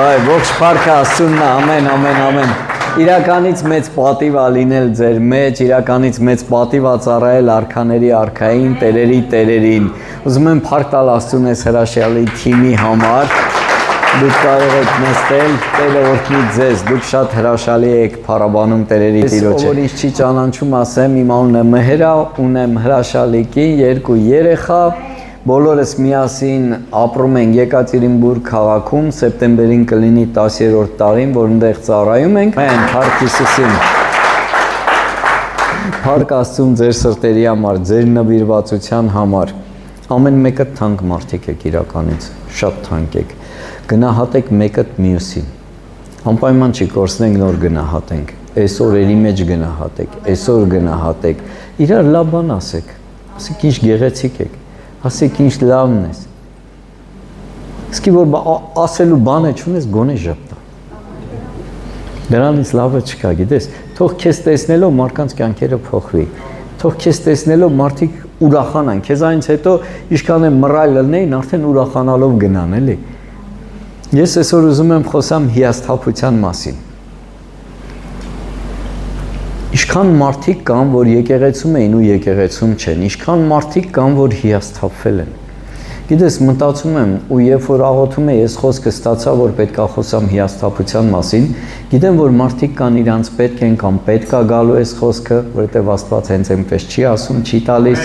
Վայ, ողջ փառքը Աստծունն է, ամեն։ Իրականից մեծ պատիվ է լինել ձեր մեջ, իրականից մեծ պատիվ է ծառայել արքաների արքային, տերերի տերերին։ Ուզում եմ փառք տալ Աստծուն այս հրաշալի թիմի համար։ Դուք կարող եք նստել, Տերը օրհնի ձեզ, դուք շատ հրաշալի եք փառաբանում Տերերի Տիրոջը։ Ով ինչ չի ճանաչում, ասեմ, իմ անունը Մեհր է, ունեմ հրաշալի կին, 2 երեխա, բոլորս միասին ապրում ենք Եկատերինբուրգ քաղաքում, սեպտեմբերին կլինի 10-րդ տարին, որ այնտեղ ծառայում ենք։ Ամեն, փառք Հիսուսին։ Փառք Աստծուն ձեր սրտերի համար, ձեր նվիրվածության համար։ Ամեն մեկը թանկ մարդիկ եք իրականից, շատ թանկ եք։ Գնահատեք մեկը մյուսին։ Անպայման չի կորցնենք նոր գնահատենք։ Այս օրերի մեջ գնահատեք, այսօր գնահատեք։ Իրար լավ բան ասեք։ Ասեք ինչ գեղեցիկ եք։ Ասեք ինչ լավն ես։ Իսկի որ ասելու բան է չունես, գոնե ժպտա։ Դրանից լավը չկա, գիտես, թող քեզ տեսնելով մարդկանց կյանքերը փոխվի։ Թող քեզ տեսնելով մարդիկ ուրախանան։ Քեզանից հետո ինչքան է մռայլ լինեին, արդեն ուրախանալով գնան, էլի։ Ես այսօր ուզում եմ խոսամ հիասթափության մասին։ Ինչքան մարդիկ կան, որ եկեղեցում էին ու եկեղեցում չեն, ինչքան մարդիկ կան, որ հիասթափվել են։ Գիտես, մտածում եմ ու երբ որ աղոթում եմ, ես խոսքը ստացա, որ պետքա խոսամ հիասթափության մասին, գիտեմ, որ մարդիկ կան իրանց պետք են կամ պետքա գալու այս խոսքը, որովհետև Աստված հենց այնպես չի ասում, չի տալիս։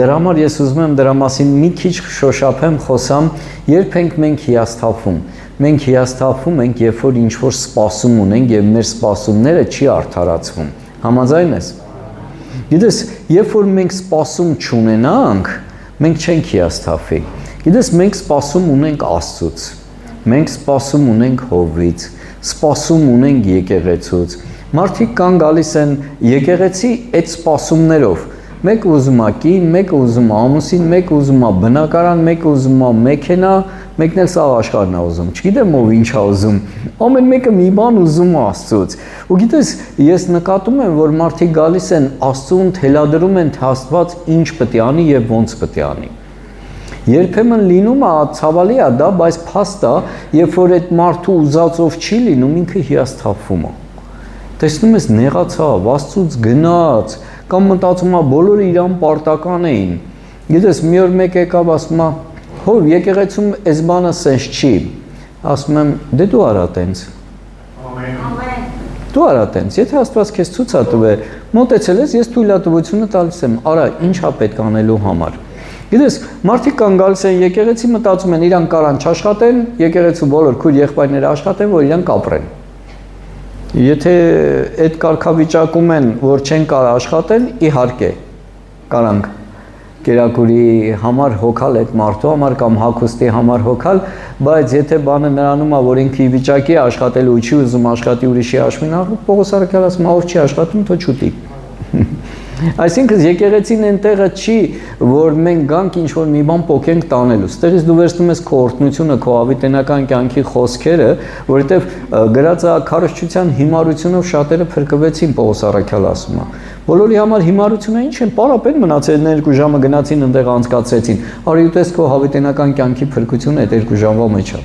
Դրա համար ես ուզում եմ դրա մասին մի քիչ շոշափեմ, խոսամ, երբ ենք մենք հիասթափվում։ Մենք հիասթափվում ենք, երբ որ ինչ-որ սպասում ունենք եւ մեր սպասումները չի արդարացվում։ Համաձայն ես։ Գիտես, երբ որ մենք սպասում չունենանք, մենք չենք հիասթափվի։ Գիտես, մենք սպասում ունենք Աստծուց, մենք սպասում ունենք Հովից, սպասում ունենք եկեղեցուց։ Մարդիկ կան գալիս են եկեղեցի այդ սպասումներով։ Մեկը ուզում է կին, մեկը ուզում է ամուսին, մեկը ուզում է բնակարան, մեկը ուզում է մեքենա, մեկն էլ սաղ աշխարհն է ուզում։ Չգիտեմ ով ինչ է ուզում։ Ամեն մեկը մի բան ուզում է Աստծուց։ Ու գիտես, ես նկատում եմ, որ մարդիկ գալիս են Աստծուն, թելադրում են, թե Աստված ինչ պետք է անի եւ ոնց պետք է անի։ Երբեմն լինում է ցավալի է դա, բայց փաստ է, երբ որ այդ մարդու ուզածով չի լինում, ինքը հիասթափվում է։ Տեսնում ես, նեղացավ, Աստծուց գնաց, կամ մտածում է բոլորը իրան պարտական էին։ Գիտես, մի օր մեկ եկավ, ասում է, հով եկեղեցում այս բանը սենց չի։ Ասում եմ, դե դու արա տենց։ Դու արա տենց, եթե Աստված քեզ ցույց է տվել, մոտեցել ես, ես թույլատվությունը տալիս եմ, արա, ինչ է պետք անելու համար։ Գիտես, մարդիկ կան գալիս են եկեղեցի, մտածում են, իրան կարան չաշխատեն, եկեղեցու բոլոր քույր եղբայրները աշխատեն, որ իրան կապրեն։ Եթե այդ կարգավիճակում են, որ չեն կարող աշխատեն, իհարկե, կարանք կերակուրի համար հոգալ այդ մարդու համար կամ հագուստի համար հոգալ, բայց եթե բանը նրանում է, որ ինքը ի վիճակի է աշխատել ու չի ուզում աշխատի ուրիշի հաշվին, Պողոս առաքյալը ասում է, ով չի աշխատում, թող չուտի։ Այսինքն եկեղեցին այնտեղը չի, որ մենք գանք ինչ-որ մի բան փոխենք տանելու։ Ստեղից դու վերցնում ես քո օրհնությունը, քո ավիտենական կյանքի խոսքերը, որովհետև գրած է քարոզչության հիմարությունով շատերը փրկվեցին, Պողոս առաքյալը ասում է։ Բոլորի համար հիմարությունը ինչ են, պարապեն մնացել 2 ժամը գնացին այնտեղ անցկացրեցին։ Արի ուտես քո ավիտենական կյանքի փրկությունը այդ 2 ժամվա մեջ է,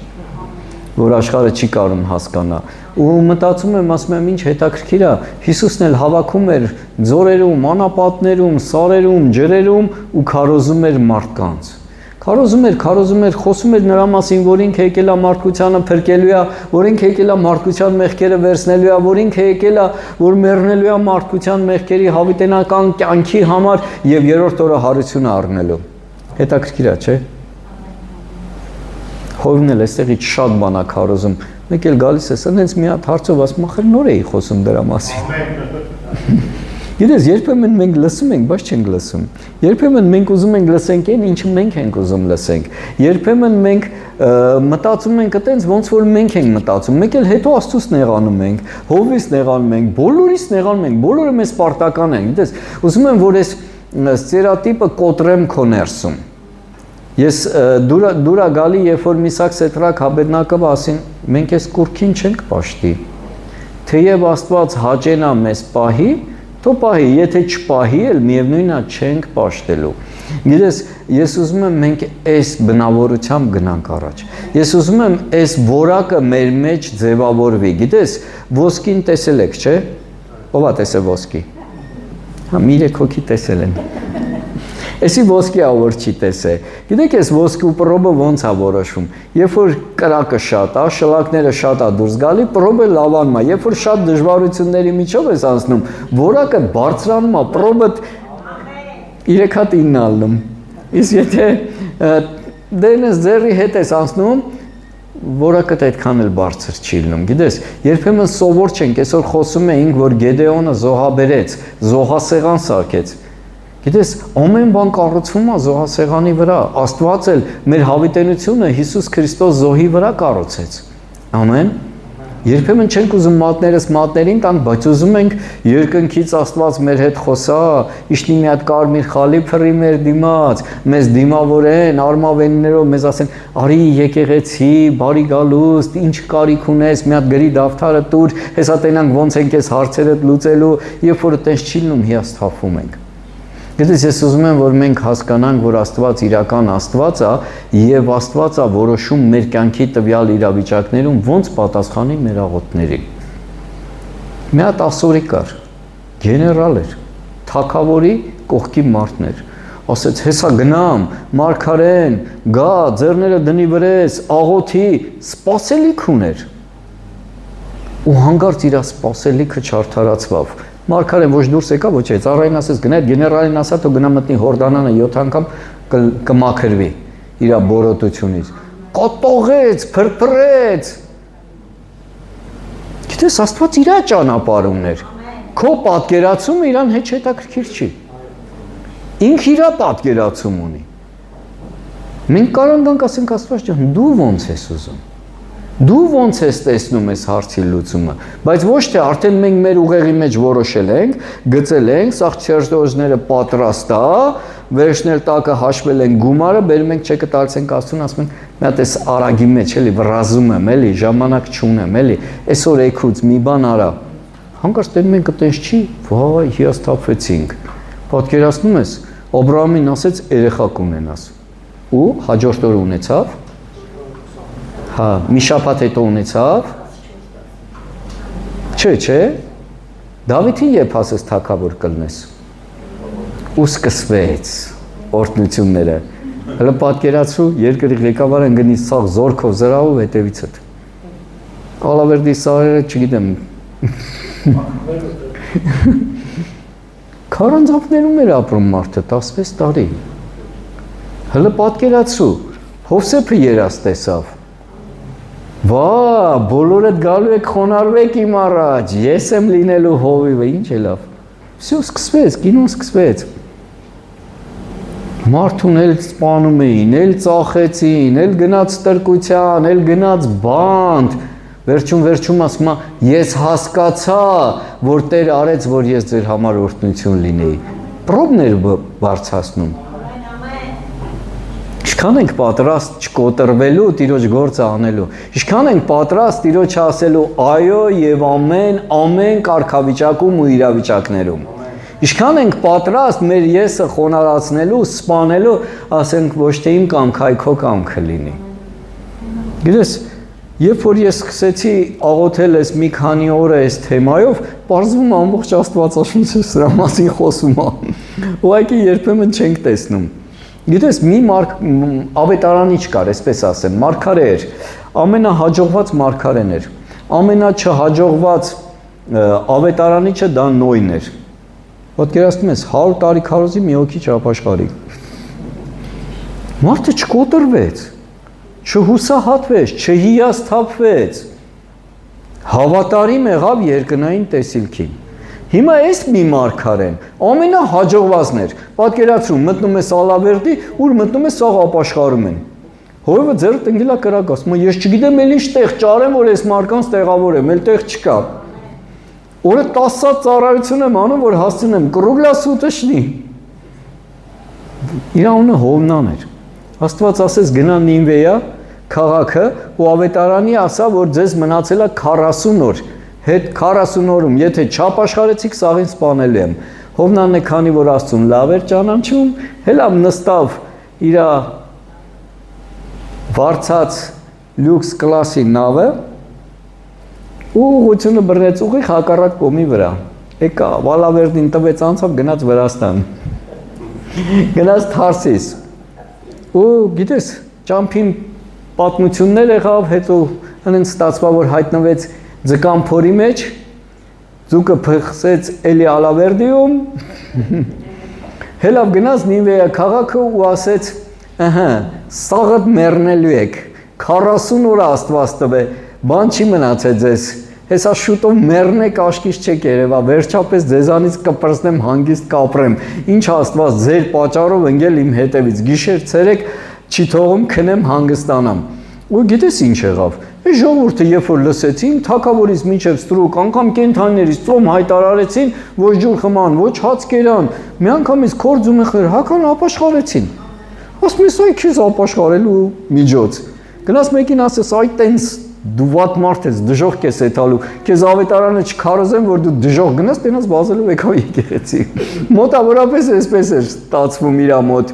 որ աշխարհը չի կարող հասկանա։ Ու մտածում եմ, ասում եմ, ինչ հետաքրքիր է, Հիսուսն էլ հավաքում էր ձորերում, անապատներում, սարերում, ջրերում ու քարոզում էր մարդկանց։ Քարոզում էր, խոսում էր նրա մասին, որ ինքը եկել է մարդկությանը փրկելու է, որ ինքը եկել է մարդկության մեղքերը վերցնելու է, որ ինքը եկել է, որ մեռնելու է մարդկության մեղքերի հավիտենական կյանքի համար եւ երրորդ օրը հարություն առնելու։ Հետաքրքիր է, չէ՞։ Հովն էլ այստեղից շատ բան է քարոզում։ Մեկ էլ գալիս է, սենց մի հատ հարցով ասում, ախր նոր էի խոսում դրա մասին։ Գիտես, երբեմն մենք լսում ենք, բայց չենք լսում։ Երբեմն մենք ուզում ենք լսենք այն, ինչը մենք ենք ուզում լսենք։ Երբեմն մենք մտածում ենք այտենց, ոնց որ մենք ենք մտածում։ Մեկ էլ հետո Աստծուց նեղանում ենք, Հովից նեղանում ենք, բոլորից նեղանում ենք, բոլորը մեզ պարտական են։ Գիտես, ուզում եմ, որ այս ստերեոտիպը կոտրեմ քո ներսում։ Ես դուրա գալի, երբ որ Միսակ Սեդրակ Աբեդնագովը ասին, մենք այս կուռքին չենք պաշտի։ Թեև Աստված հաճենա մեզ պահի, թո պահի, եթե չպահի էլ միևնույնն է չենք պաշտելու։ Գիտես, ես ուզում եմ մենք այս բնավորությամբ գնանք առաջ։ Ես ուզում եմ այս որակը մեր մեջ ձևավորվի։ Գիտես, ոսկին տեսել եք, չէ՞։ Ո՞վ է տեսել ոսկի։ Հա, 3 հոգի տեսել են։ Էսի ոսկի ա որ չի տեսել։ Գիտեք, այս ոսկու պրոբը ոնց է որոշվում։ Երբ որ կրակը շատ է, շլակները շատ է դուրս գալի, պրոբը լավանում է։ Երբ որ շատ դժվարությունների միջով ես անցնում, որակը բարձրանում է, պրոբը 3 հատ 9 ալնում։ Իսկ եթե դենես ձեռի հետ ես անցնում, որակը այդքան էլ բարձր չի լինում։ Գիտես, երբեմն սովոր չենք, այսօր խոսում էինք, որ Գեդեոնը զոհաբերեց, զոհասեղան սարքեց։ Գիտես, ամեն բան կառուցվում է զոհասեղանի վրա։ Աստված էլ մեր հավիտենությունը Հիսուս Քրիստոս զոհի վրա կառուցեց։ Ամեն։ Երբեմն չենք ուզում մատներս մատներին տանք, բայց ուզում ենք երկնքից Աստված մեր հետ խոսա, իշնի մի հատ կարմիր խալի փռի մեր դիմաց, մեզ դիմավորեն, արմավեններով մեզ ասեն, արի եկեղեցի, բարի գալուստ, ինչ կարիք ունես, մի հատ գրի դավթարը տուր, հեսա տենանք ոնց ենք այս հարցերը լուծելու, երբ որ այդպես չի լինում, հիասթափվում ենք։ Գիտես, ես ուզում եմ, որ մենք հասկանանք, որ Աստված իրական Աստված է եւ Աստված է որոշում մեր կյանքի տվյալ իրավիճակներում ոնց պատասխանի մեր աղոթներին։ Մի հատ ասորի կար, գեներալ էր, թագավորի կողքի մարդն էր։ Ասեց, հեսա գնամ, մարգարեն, գա, ձեռները դնի վրես, աղոթի, սպասելիք ուներ։ Ու հանկարծ իր սպասելիքը չարդարացավ։ Մարգարեն ոչ դուրս եկա, ոչ է, ծառային ասեց, գնա, գեներալին ասա, թող գնա մտնի Հորդանանը 7 անգամ կմաքրվի իր բորոտությունից։ Կոտողեց, փրփրեց։ Գիտես, Աստված իր ճանապարհումն էր։ Քո պատկերացումը իրան հետ հետաքրքիր չի։ Ինքը իր պատկերացում ունի։ Մենք կարող ենք ասենք Աստված ջան, դու ոնց ես ուզում։ Դու ոնց ես տեսնում ես հարցի լուծումը, բայց ոչ թե արդեն մենք մեր ուղեղի մեջ որոշել ենք, գծել ենք, սաղ չերտոժները պատրաստ է, վերջնել տակը հաշվել ենք գումարը, բերում ենք չեկը տալիս ենք Աստծուն, ասում ենք, մի հատ էս արագի մեջ էլի վրազում եմ, էլի ժամանակ չունեմ, էլի, այսօր եկուց մի բան արա։ Հանկարծ տենում ենք այտենց չի, վայ, հիասթափվեցինք։ Պատկերացնում ես, Աբրահամին ասեց երեխա կունենաս։ Ու հաջորդ օրը ունեցավ։ Հա, մի շաբաթ հետո ունեցավ։ Չէ, Դավիթին երբ ասես թագավոր կլնես։ Ու սկսվեց օրհնությունները։ Հələ պատկերացրու, երկրի ղեկավարը գնի սաղ զորքով զրահով հետևիցդ։ Ալավերդի սարերը, չգիտեմ։ Քարանձավներում էր ապրում մարդը 16 տարի։ Հələ պատկերացրու, Հովսեփը երաս տեսավ։ Վա, բոլորդ գալու եք խոնարհվեք իմ առաջ, ես եմ լինելու հովիվը, ինչ է լավ։ Всё սկսվեց, կինոն սկսվեց։ Մարդուն էլ սպանում էին, էլ ծախեցին, էլ գնաց տրկության, էլ գնաց բանտ։ Վերջում ասում է, ես հասկացա, որ Տեր արեց, որ ես ձեր համար օրհնություն լինեի։ Պրոբներ բարձրացնում։ Ինչքան ենք պատրաստ չկոտրվելու, Տիրոջ գործը անելու։ Ինչքան ենք պատրաստ Տիրոջ ասելու այո եւ ամեն կարգավիճակում ու իրավիճակներում։ Ինչքան ենք պատրաստ մեր եսը խոնարհացնելու, սպանելու, ասենք ոչ թե իմ կամք, այլ քո կամքը լինի։ Գիտես, երբ որ ես սկսեցի աղոթել այս մի քանի օր այս թեմայով, բարձվում է ամբողջ Աստվածաշունչը սրա մասին խոսում է։ Ուղղակի երբեմն չենք տեսնում։ Գիտես, մի ավետարանիչ կար, այսպես ասեմ, մարգարե էր, ամենահաջողված մարգարեն էր, ամենաչհաջողված ավետարանիչը դա Նոյն էր։ Պատկերացնում ես, 100 տարի քարոզի մի հոգի չապաշխարի։ Մարդը չկոտրվեց, չհուսահատվեց, չհիասթափվեց, հավատարիմ եղավ երկնային տեսիլքին։ Հիմա այս մի մարգարեն ամենահաջողվածն էր։ Պատկերացրու, մտնում ես Ալավերդի, ուր մտնում ես սաղ ապաշխարում են։ Հովիվը ձեռը տնգիլա կրակ, ասում է, ես չգիտեմ էլ ինչ տեղ ճարեմ, որ այս մարկանց տեղավորեմ, էլ տեղ չկա։ Օրը 10 հատ ծառայություն եմ անում, որ հասցնեմ կռուգլասուտը շնի։ Իր անունը Հովնան էր։ Աստված ասեց գնա Նինվեյա քաղաքը ու ավետարանի ասա, որ ձեզ մնացել է 40 օր։ Հետ 40 օրում, եթե չապաշխարեցիք, սաղին սպանելու եմ։ Հովնանն է քանի որ Աստծուն լավ էր ճանաչում, հելավ նստավ իր վարձած լյուքս կլասի նավը ու ուղղությունը բռնեց ուղիղ հակառակ կողմի վրա։ Եկա Վալավերդին տվեց անցավ գնաց Վրաստան։ Գնաց Թարսիս։ Ու գիտես, ճամփին պատմություններ եղավ, հետո հենց ստացվա որ հայտնվեց ձկան փորի մեջ, ձուկը փխսեց էլի Ալավերդիում, հելավ գնաց Նինվեա քաղաքը ու ասեց, ըհը, սաղդ մեռնելու եք, 40 օր Աստված տվե, բան չի մնացել ձեզ, հեսա շուտով մեռնեք աշկից չեք երևա, վերջապես ձեզանից կպրծնեմ հանգիստ կապրեմ, ինչ Աստված ձեր պատճառով ընկել իմ հետևից, գիշեր ցերեկ չի թողում քնեմ հանգստանամ։ Ու գիտես ինչ եղավ։ Այս ժողովուրդը երբ որ լսեցին, թագավորից մինչև ստրուկ, անգամ կենթանիներից ծոմ հայտարարեցին, ոչ ջուր խման, ոչ հաց կերան, միանգամից քորձ ու մխր հական ապաշխարեցին։ Ասում ես այ քեզ ապաշխարելու միջոց։ Գնաց մեկին ասես այ տենց դու վատ մարդ ես, դժոխք ես էթալու, քեզ ավետարանը չքարոզեմ, որ դու դժոխք գնաս, տենաս բազելով եկավ եկեղեցի։ Մոտավորապես այսպես էր ստացվում իր մոտ։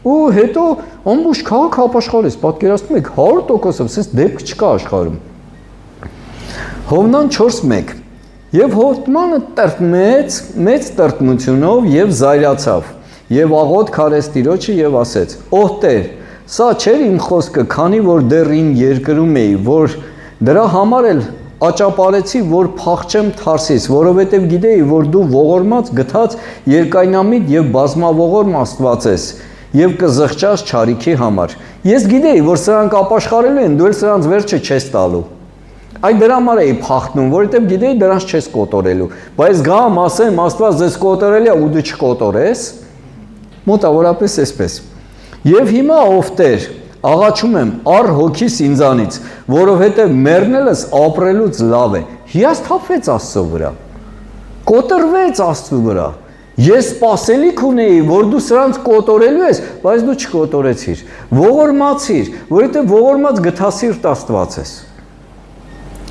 Ու հետո ամբողջ քաղաքը ապաշխարեց, պատկերացնում եք 100%-ով, ասես դեպք չկա աշխարհում։ Հովնան 4:1 Եվ Հովմանը տրտմեց մեծ տրտմությունով եւ զայրացավ եւ աղոտ քարեց Տիրոջը եւ ասեց. Ով Տեր, սա չէր իմ խոսքը, քանի որ դեռ ին երկրում էի, որ դրա համար էլ աճապարեցի, որ փախչեմ Թարսիս, որովհետեւ գիտեի, որ դու ողորմած գթած երկայնամիտ եւ բազմավողորմ Աստված ես եւ կզղճաս չարիքի համար։ Ես գիտեի, որ սրանք ապաշխարելու են, դու էլ սրանց վերջը չես տալու։ Այդ դրա համար էի փախնում, որովհետեւ գիտեի դրանց չես կոտորելու։ Բայց գամ ասեմ, Աստված ձեզ կոտորել է ու դու չկոտորես։ Մոտավորապես այսպես։ Եվ հիմա ով Տեր, աղաչում եմ առ հոգիս ինձանից, որովհետեւ մեռնելս ապրելուց լավ է։ Հիասթափվեց Աստծո վրա։ Կոտորվեց Աստծո վրա։ Ես սпасելիք ունեի, որ դու սրանց կոտորելու ես, բայց դու չկոտորեցիր։ Ողորմացիր, որովհետև ողորմած գթասիրտ Աստված ես։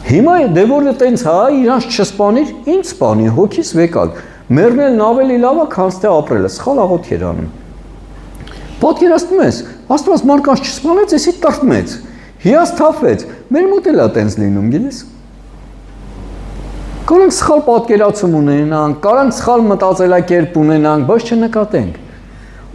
Հիմա դե որ տենց հա, իրանց չսպանիր, ինչ սպանի, հոգիս վեկալ։ Մեռնելն ավելի լավ է, քան թե ապրելը, սխալ աղոթք էր անում։ Պատկերացնում ես, Աստված մարդկանց չսպանեց, էսի տրտմեց, հիասթափվեց։ Մեր մոտ էլ է տենց լինում, գիտես։ Կարանք սխալ պատկերացում ունենանք, կարանք սխալ մտածելակերպ ունենանք, բայց չնկատենք։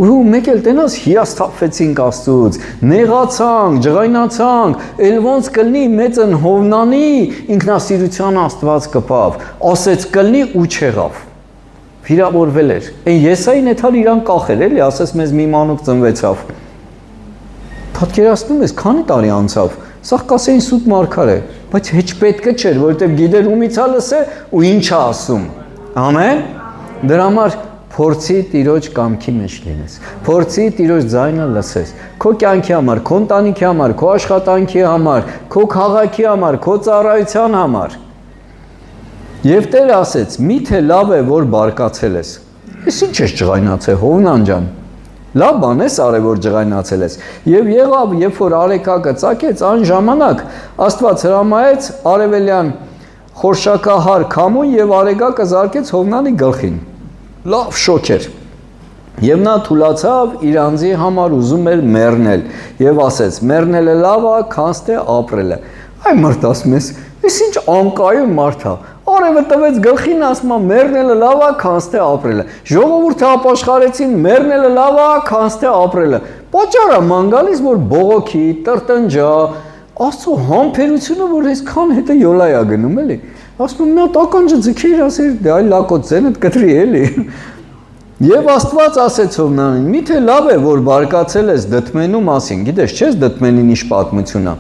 Ու մեկ էլ տենաս հիասթափվեցինք Աստծուց, նեղացանք, ջղայնացանք, էլ ոնց կլինի մեծն Հովնանի ինքնասիրության Աստված կպավ, ասեց կլինի ու չեղավ։ Վիրավորվել էր։ Այն Եսային էթալ իրան կախել էլի, ասես մեզ մի մանուկ ծնվեցավ։ Պատկերացնում ես, քանի տարի անցավ, սա կասեին սուտ մարգար է, բայց հեչ պետքը չէր, որովհետև գիտեր ումից է լսե ու ինչ է ասում։ Ամեն։ Դրա համար փորձի Տիրոջ կամքի մեջ լինես։ Փորձի Տիրոջ ձայնը լսես։ Քո կյանքի համար, քո ընտանիքի համար, քո աշխատանքի համար, քո քաղաքի համար, քո ծառայության համար։ Եվ Տերը ասեց. «Միթե լավ է, որ բարկացել ես»։ Ես ինչ ես ջղայնացել, Հովնան ջան։ Լավ բան ես արել, որ ջղայնացել ես։ Եվ եղավ, երբ որ արեքակը ծագեց, այն ժամանակ Աստված հրամայեց արևելյան խորշակահար քամուն եւ արեգակը զարկեց Հովնանի գլխին։ Լավ շոկ էր։ Եվ նա թուլացավ, իր անձի համար ուզում էր մեռնել եւ ասեց. «Մեռնելը լավ է, քան թե ապրելը»։ Այ մարդ ասում ես, «Էս ինչ անկայուն մարդ է»։ Արևը տվեց գլխին, ասում է մեռնելը լավ է, քան թե ապրելը։ Ժողովուրդը ապաշխարեցին, մեռնելը լավ է, քան թե ապրելը։ Պատճառը ման գալիս, որ բողոքի, տրտնջա, Աստծո համբերությունը, որ այսքան հետը յոլայ է գնում, էլի։ Ասում եմ, մի հատ ականջը ձգիր, ասեր, դե այ լակոց ձենդ կտրի, էլի։ Եվ Աստված ասեց Հովնանին. «Միթե լավ է, որ բարկացել ես դդմենու մասին»։ Գիտես, չես դդմենին ինչ պատմություն է։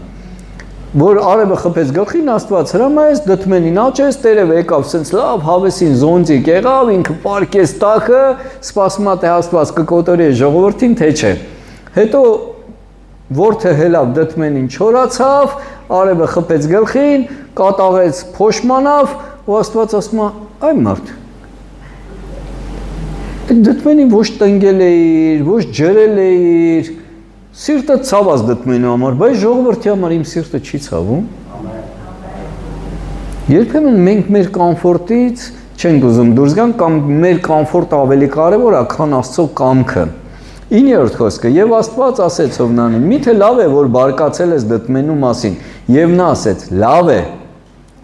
Որ արևը խփեց գլխին, Աստված հրամայեց դդմենին աճեց, տերևը եկավ սենց լավ հավեսին զոնձիկ եղավ, ինքը պարկեց տակը, սպասում է թե Աստված կկոտորի ժողովրդին, թե չէ։ Հետո որդը հելավ դդմենին չորացավ, արևը խփեց գլխին, կատաղեց փոշմանավ, ու Աստված ասում է. «Այ մարդ, դդմենին ոչ տնգել էիր, ոչ ջրել էիր, սիրտը ցավաց դդմենու համար, բայց ժողովրդի համար իմ սիրտը չի ցավում»։ Երբեմն մենք մեր կոմֆորտից չենք ուզում դուրս գան կամ մեր կոմֆորտը ավելի կարևոր է, քան Աստծո կամքը։ 9-րդ խոսքը. Եվ Աստված ասեց Հովնանին. միթե լավ է, որ բարկացել ես դտմենու մասին։ Եվ նա ասեց. լավ է,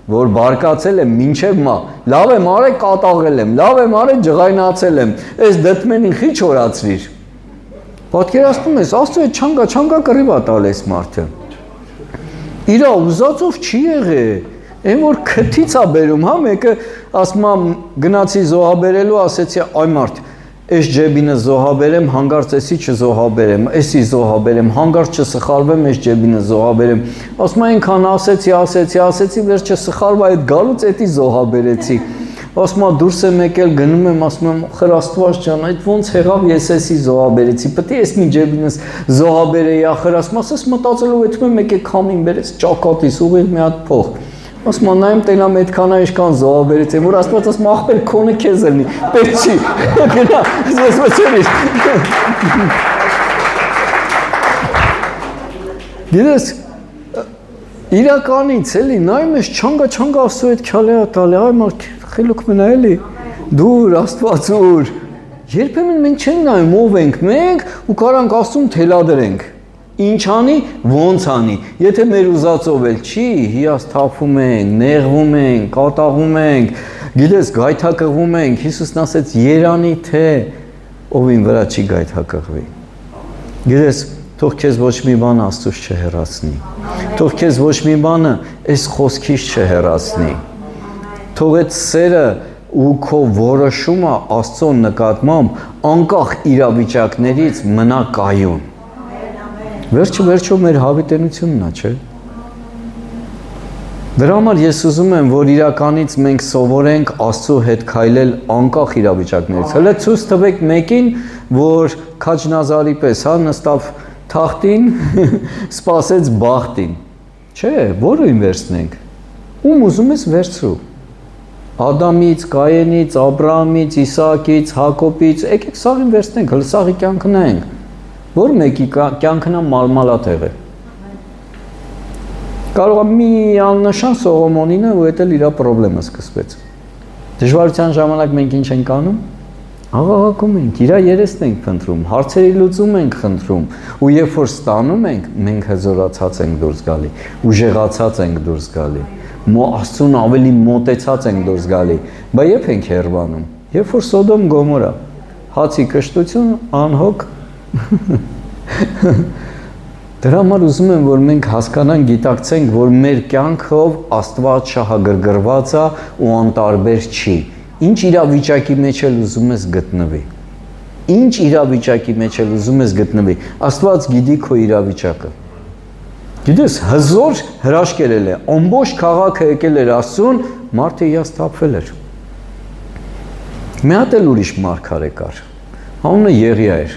որ բարկացել եմ մինչև մա։ Լավ եմ արել կատաղել եմ, լավ եմ արել ջղայնացել եմ։ Այս դտմենին խի չորացրիր։ Պատկերացնում ես, Աստծո հետ չանգա կռիվա տալես մարդը։ Իրա ուզածով չի եղել։ Այն որ քթից է բերում, հա, մեկը ասում է գնացի զոհաբերելու, ասեցի այ մարդ, այս ջեբինը զոհաբերեմ, հանգարց էսի չզոհաբերեմ, էսի զոհաբերեմ, հանգարց չսխալվեմ, այս ջեբինը զոհաբերեմ։ Ասում է այնքան ասեցի, վերջը սխալվա այդ գալուց էդի զոհաբերեցի։ Ասում է դուրս եմ եկել, գնում եմ, ասում եմ խր Աստված ջան, այդ ոնց եղավ ես էսի զոհաբերեցի, պետք է ես մի ջեբինս զոհաբերեի, ախր ասում ասես մտածելով այդում եմ եկեք քամին բերեց ճակատիս ուղիղ մի հատ փող։ Ասում եմ նայեմ տենամ այդքան այնքան զոհաբերեցի, որ Աստված ասում ախպեր քոնը քեզ լինի, պետք չի։ Գնա, ես ոչինչ։ Գիտես իրականից էլի նայում ես չանգա Աստծո այդ քալեա տալի, այ մարդ խելոք մնա էլի դուր Աստված ուր երբեմն մենք չենք նայում ով ենք մենք ու կարանք Աստծուն թելադրենք ինչ անի ոնց անի եթե մեր ուզածով էլ չի հիասթափվում ենք նեղվում ենք կատաղում ենք գիտես գայթակղվում ենք Հիսուսն ասեց երանի թե ովին վրա չի գայթակղվի գիտես թող քեզ ոչ մի բան Աստծուց չհեռացնի թող քեզ ոչ մի բանը այս խոսքից չհեռացնի թող այդ սերը ու քո որոշումը Աստծո նկատմամբ անկախ իրավիճակներից մնա կայուն վերջո մեր հավիտենությունն է, չէ՞։ Դրա համար ես ուզում եմ, որ իրականից մենք սովորենք Աստծո հետ քայլել անկախ իրավիճակներից։ Հələ ցույց տվեք մեկին, որ քաջնազարի պես, հա, նստավ թախտին, սպասեց բախտին։ Չէ, որին վերցնենք։ Ում ուզում ես վերցրու։ Ադամից, Կայենից, Աբրահամից, Իսահակից, Հակոբից, եկեք սաղին վերցնենք, հələ սաղի կյանքը նայենք։ Որ մեկի կյանքն է մալմալաթեղ է։ Կարող է մի աննշան Սողոմոնին է ու դա էլ իր խնդրեմը սկսվեց։ Դժվարության ժամանակ մենք ինչ ենք անում։ Աղաղակում ենք, իր երեսն ենք փնտրում, հարցերի լուծում ենք խնդրում, ու երբ որ ստանում ենք, մենք հզորացած ենք դուրս գալի, ուժեղացած ենք դուրս գալի, Աստծուն ավելի մոտեցած ենք դուրս գալի, բայց երբ ենք հեռվանում, երբ որ Սոդոմ Գոմորա, հացի կշտություն, անհոգ Դրա համար ուզում եմ, որ մենք հասկանանք, գիտակցենք, որ մեր կյանքով Աստված շահագրգռված է ու անտարբեր չի։ Ինչ իրավիճակի մեջ էլ ուզում ես գտնվի։ Ինչ իրավիճակի մեջ էլ ուզում ես գտնվի։ Աստված գիտի քո իրավիճակը։ Գիտես, հզոր հրաշքերել է, ամբողջ քաղաքը եկել էր Աստծուն, մարդը հիասթափվել էր։ Մի հատ էլ ուրիշ մարգարե կար։ Անունը Եղիա էր։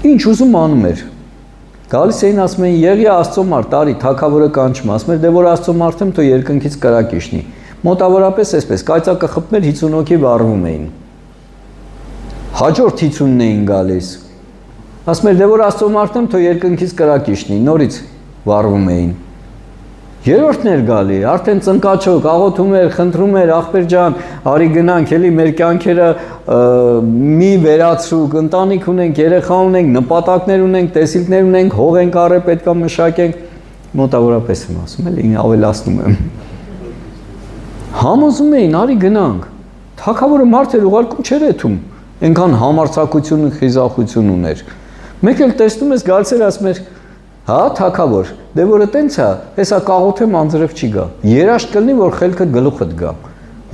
Ինչ ուզում անում էր։ Գալիս էին ասում էին Եղիա Աստծո մարդ, տարի թագավորը կանչում, ասում էր դե որ Աստծո մարդ եմ, թո երկնքից կրակ իջնի։ Մոտավորապես այսպես, կայծակը խփներ 50 հոգի վառվում էին։ Հաջորդ 50-ն էին գալիս։ Ասում էր դե որ Աստծո մարդ եմ, թո երկնքից կրակ իջնի, նորից վառվում էին։ Երրորդն էր գալի, արդեն ծնկաչոք, աղոթում էր, խնդրում էր, ախպեր ջան, արի գնանք, էլի մեր կյանքերը մի վերացրուկ, ընտանիք ունենք, երեխա ունենք, նպատակներ ունենք, տեսիլքներ ունենք, հող ենք առել, պետքա մշակենք, մոտավորապես եմ ասում, էլի ավելացնում եմ։ Համոզում էին, արի գնանք։ Թագավորը մարդ էր ուղարկում չէր էթում, այնքան համարձակություն ու խիզախություն ուներ։ Մեկ էլ տեսնում ես գալիս էր ասում էր հա թագավոր դե որը տենց է հեսա կաղոթեմ անձրև չի գա երաշտ կլինի որ խելքը գլուխդ գա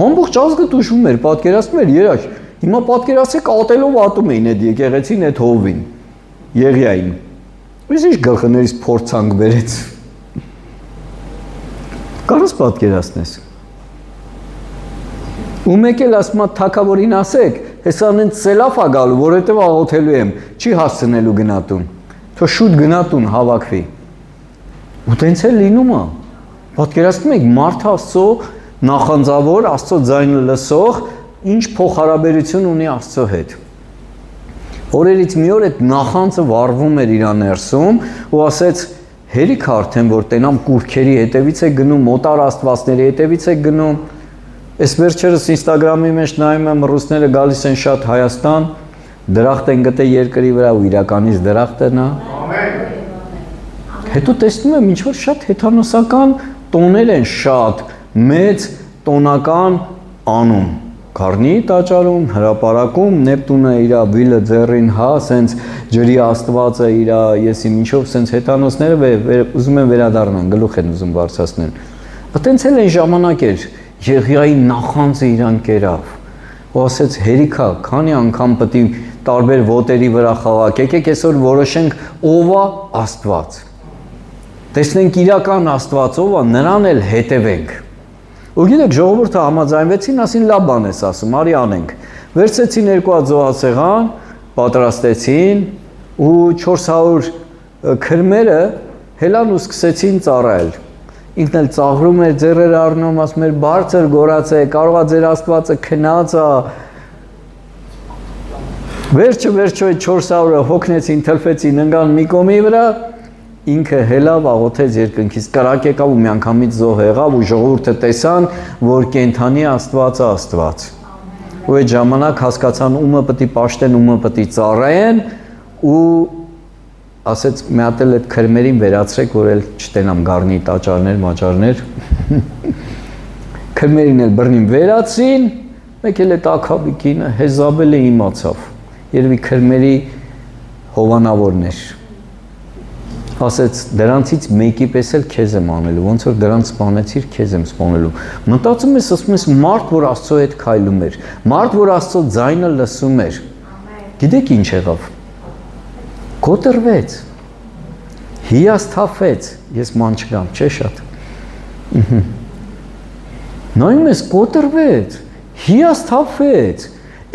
ամբողջ ազգը տուժում էր պատկերացնում էր երաշ հիմա պատկերացեք ատելով ատում էին այդ եկեղեցին այդ հովին Եղիային իսկ ինչ գլխներից փորձանք բերեց կարաս պատկերացնես ու մեկ էլ ասում է թագավորին ասեք հեսա նենց սելաֆ է գալու որովհետև աղոթելու եմ չի հասցնելու գնատուն Թո շուտ գնատուն հավաքվի։ Ու տենց էլ լինում է։ Պատկերացնում եք մարդ Աստծո նախանձավոր, Աստծո ձայնը լսող, ինչ փոխհարաբերություն ունի Աստծո հետ։ Օրերից մի օր այդ նախանձը վառվում էր իր ներսում ու ասեց հերիք արդեն որ տենամ կուրքերի հետևից է գնում, մոտար աստվածների հետևից է գնում։ Այս վերջերս Instagram-ի մեջ նայում եմ ռուսները գալիս են շատ Հայաստան, դրախտ են գտե երկրի վրա ու իրականից դրախտ է նա։ Հետո տեսնում եմ ինչ որ շատ հեթանոսական տոներ են շատ մեծ տոնական անում։ Գառնի տաճարում, հրապարակում, Նեպտունը իր վիլը ձեռին, հա, սենց ջրի աստվածը իր, եսի մինչով սենց հեթանոսները ուզում են վերադառնան, գլուխ են ուզում բարձրացնել։ Այտենց էլ այն ժամանակ էր, Եղիայի նախանձը իրան կերավ։ Ու ասեց հերիքա, քանի անգամ պետք է տարբեր ոտերի վրա խաղակ, եկեք այսօր որոշենք ով է Աստված։ Տեսնենք իրական Աստված ով է, նրան էլ հետևենք։ Ու գիտեք, ժողովուրդը համաձայնվեցին, ասին լավ բան ես ասում, արի անենք։ Վերցեցին երկու հատ զոհասեղան, պատրաստեցին ու 400 քրմերը հելան ու սկսեցին ծառայել։ Ինքն էլ ծաղրում էր, ձեռերը առնում, ասում էր բարձր գորած է, կարող է ձեր Աստվածը քնած է։ Վերջը այդ 400-ը հոգնեցին, թլփեցին, ընկան մի կոմի վրա, ինքը հելավ աղոթեց երկնքից, կրակ եկավ ու միանգամից զոհ եղավ ու ժողովուրդը տեսան, որ կենդանի Աստվածը Աստված։ Ու այդ ժամանակ հասկացան ումը պետք է պաշտեն, ումը պետք է ծառայեն ու ասեց մի հատ էլ այդ քրմերին վերացրեք, որ էլ չտենամ գառնի տաճարներ, մաճարներ։ Քրմերին էլ բռնին վերացին, մեկ էլ այդ Աքաբիկինը Հեզաբելը իմացավ։ Երևի քրմերի հովանավորն էր։ Ասեց դրանցից մեկի պես էլ քեզ եմ անելու, ոնց որ դրանց սպանեցիր, քեզ եմ սպանելու։ Մտածում ես, ասում ես մարդ, որ Աստծո հետ քայլում էր, մարդ, որ Աստծո ձայնը լսում էր։ Գիտեք ինչ եղավ։ Կոտրվեց։ Հիասթափվեց, ես ման չգամ, չէ՞ շատ։ Նայում ես կոտրվեց, հիասթափվեց։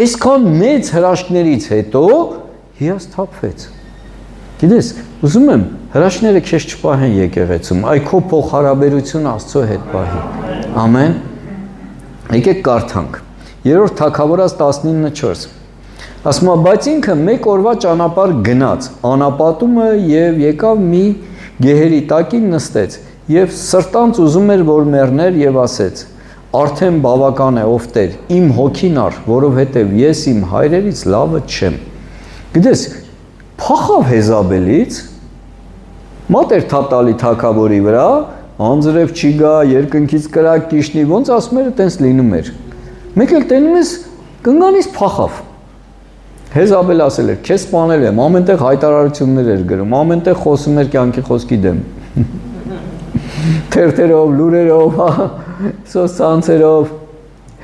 Այսքան մեծ հրաշքներից հետո հիասթափվեց։ Գիտես, ուզում եմ հրաշքները քեզ չպահեն եկեղեցում, այ քո փոխհարաբերությունը Աստծո հետ պահի։ Ամեն։ Եկեք կարդանք։ 3-րդ Թագավորաց 19:4։ Ասում է, բայց ինքը մեկ օրվա ճանապարհ գնաց, անապատումը եւ եկավ մի գեհերի տակին նստեց եւ սրտանց ուզում էր որ մեռներ եւ ասեց. Արդեն բավական է ով Տեր, իմ հոգին առ, որովհետեւ ես իմ հայրերից լավը չեմ։ Գիտես, փախավ Հեզաբելից, մատեր թատալի թագավորի վրա, անձրև չի գա, երկնքից կրակ կիշնի, ոնց ասում էր, տենց լինում էր։ Մեկ էլ տենում ես, կնգանից փախավ։ Հեզաբել ասել էր, քեզ սպանել եմ, ամենտեղ հայտարարություններ էր գրում, ամենտեղ խոսում էր կյանքի խոսքի դեմ։ Թերթերով, լուրերով, սոցցանցերով։